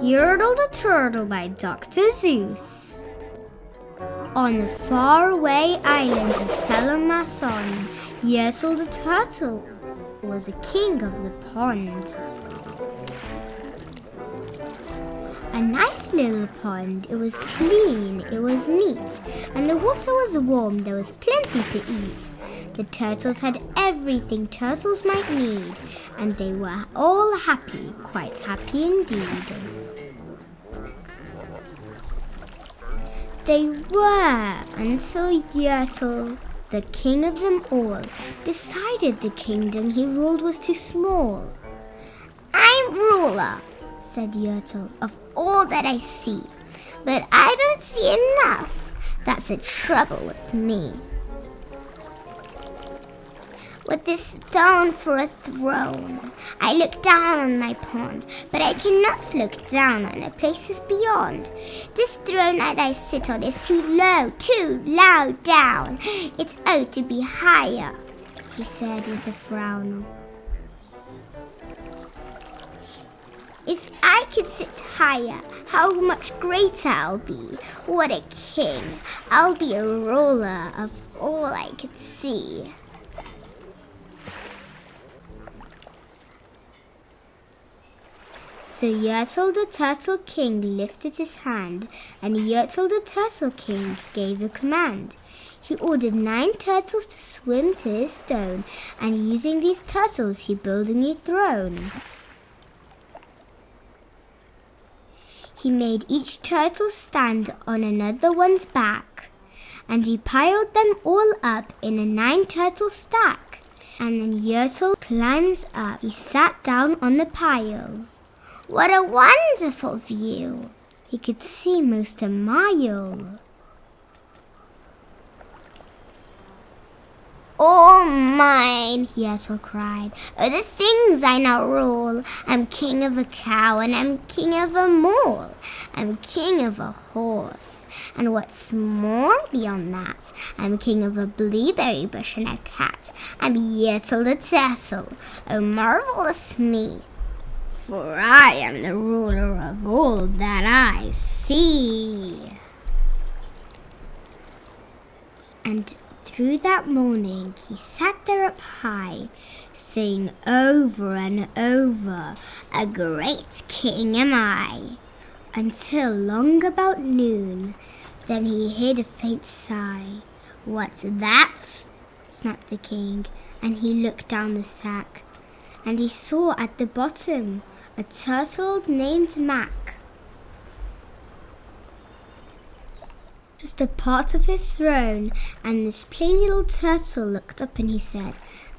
Yertle the Turtle by Dr. Seuss. On the faraway island of Sala-ma-Sond, Yertle the Turtle was the king of the pond. A nice little pond. It was clean, it was neat, and the water was warm. There was plenty to eat. The turtles had everything turtles might need, and they were all happy, quite happy indeed. They were until Yertle, the king of them all, decided the kingdom he ruled was too small. "I'm ruler," said Yertle, "of all that I see, but I don't see enough. That's a trouble with me. With this stone for a throne, I look down on my pond, but I cannot look down on the places beyond. This throne that I sit on is too low down. It's owed to be higher," he said with a frown. "If I could sit higher, how much greater I'll be. What a king! I'll be a ruler of all I could see." So Yertle the Turtle King lifted his hand, and Yertle the Turtle King gave a command. He ordered 9 turtles to swim to his stone, and using these turtles he built a new throne. He made each turtle stand on another one's back, and he piled them all up in a 9-turtle stack. And then Yertle climbs up. He sat down on the pile. What a wonderful view! He could see most a mile. "All mine," Yertle cried, "are the things I now rule. I'm king of a cow, and I'm king of a mole. I'm king of a horse, and what's more beyond that, I'm king of a blueberry bush and a cat. I'm Yertle the Turtle, oh marvelous me, for I am the ruler of all that I see." And through that morning he sat there up high, saying over and over, "A great king am I," until long about noon. Then he heard a faint sigh. "What's that?" snapped the king, and he looked down the sack, and he saw at the bottom a turtle named Mack. Just a part of his throne, and this plain little turtle looked up and he said,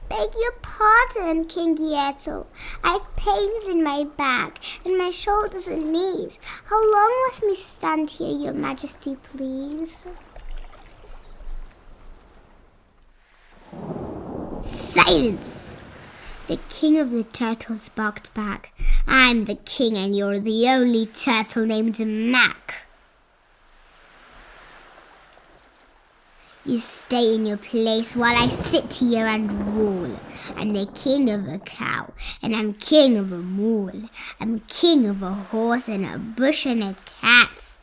"Beg your pardon, King Yertle. I've pains in my back and my shoulders and knees. How long must me stand here, your majesty, please?" "Silence!" the king of the turtles barked back. "I'm the king and you're the only turtle named Mack. You stay in your place while I sit here and rule. I'm the king of a cow, and I'm king of a mole. I'm king of a horse and a bush and a cat.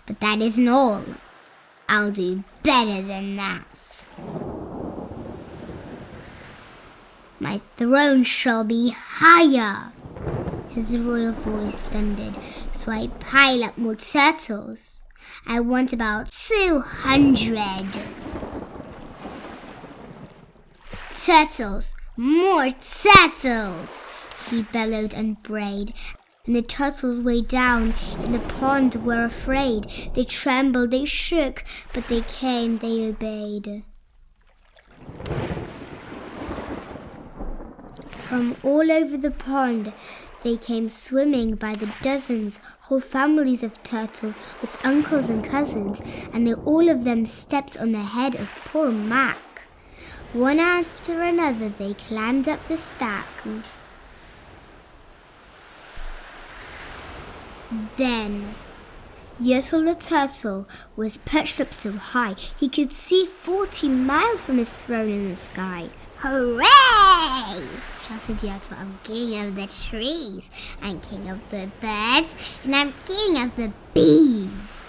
But that isn't all. I'll do better than that. My throne shall be higher." His royal voice thundered. "So I pile up more turtles. I want about 200. Turtles, more turtles!" he bellowed and brayed. And the turtles way down in the pond were afraid. They trembled, they shook, but they came, they obeyed. From all over the pond they came swimming by the dozens, whole families of turtles with uncles and cousins, and they all of them stepped on the head of poor Mack. One after another they climbed up the stack. Then Yertle the Turtle was perched up so high he could see 40 miles from his throne in the sky. "Hooray!" shouted Yertle. "I'm king of the trees, I'm king of the birds, and I'm king of the bees.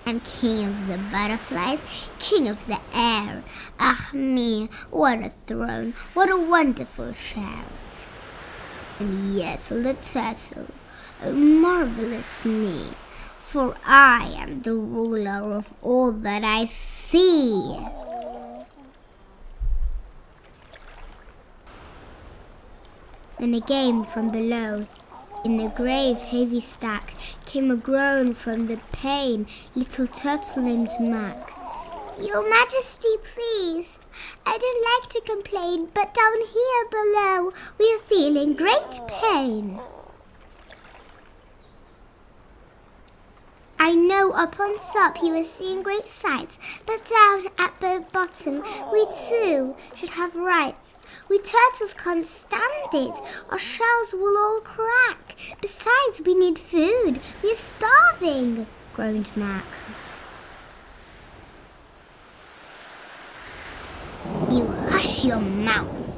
I'm king of the butterflies, king of the air. Ah me, what a throne, what a wonderful share. I'm Yertle the Turtle, oh marvelous me, for I am the ruler of all that I see." And again from below, in the grave heavy stack, came a groan from the pain little turtle named Mack. "Your Majesty, please, I don't like to complain, but down here below we are feeling great pain." "I know up on top you are seeing great sights, but down at the bottom we too should have rights. We turtles can't stand it, our shells will all crack. Besides, we need food, we're starving," groaned Mack. "You hush your mouth,"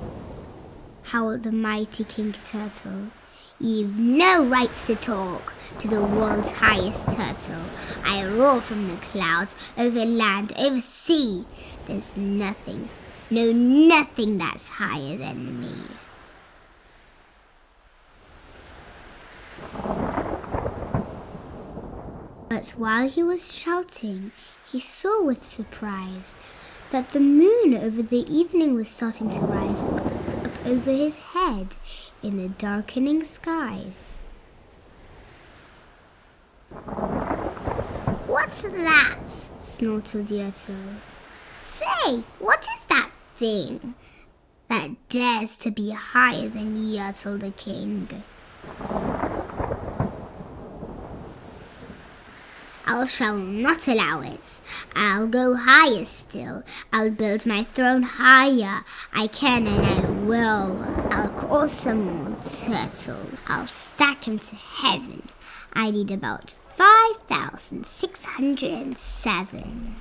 howled the mighty King Turtle. "You've no rights to talk to the world's highest turtle. I roar from the clouds, over land, over sea. There's nothing, no nothing that's higher than me." But while he was shouting, he saw with surprise that the moon over the evening was starting to rise up over his head in the darkening skies. "What's that?" snorted Yertle. "Say, what is that thing that dares to be higher than Yertle the King?" "I shall not allow it. I'll go higher still. I'll build my throne higher. I can and I will. I'll call some more turtle. I'll stack 'em to heaven. I need about 5,607.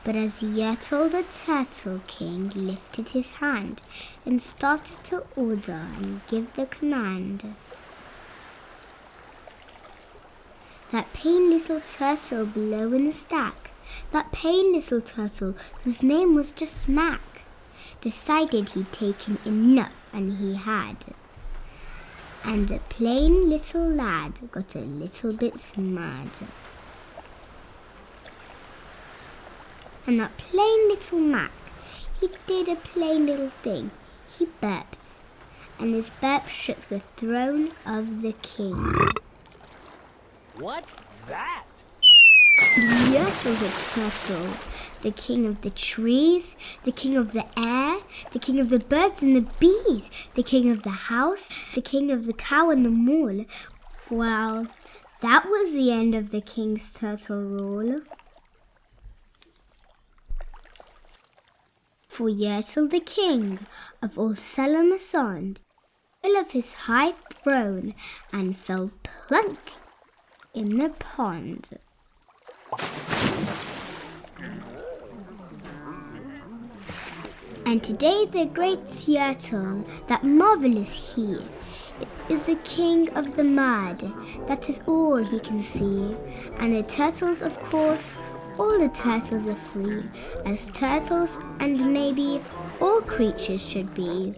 But as Yertle the Turtle King lifted his hand and started to order and give the command, that pain little turtle below in the stack, that pain little turtle whose name was just Mack, decided he'd taken enough, and he had. And the plain little lad got a little bit mad. And that plain little Mack, he did a plain little thing. He burped, and his burp shook the throne of the king. What's that? Yertle the Turtle, the king of the trees, the king of the air, the king of the birds and the bees, the king of the house, the king of the cow and the mole. Well, that was the end of the king's turtle rule. For Yertle the king of all Sala-ma-Sond fell off his high throne and fell plunk in the pond. And today the great Yertle, that marvelous he, is the king of the mud. That is all he can see. And the turtles, of course, all the turtles are free, as turtles and maybe all creatures should be.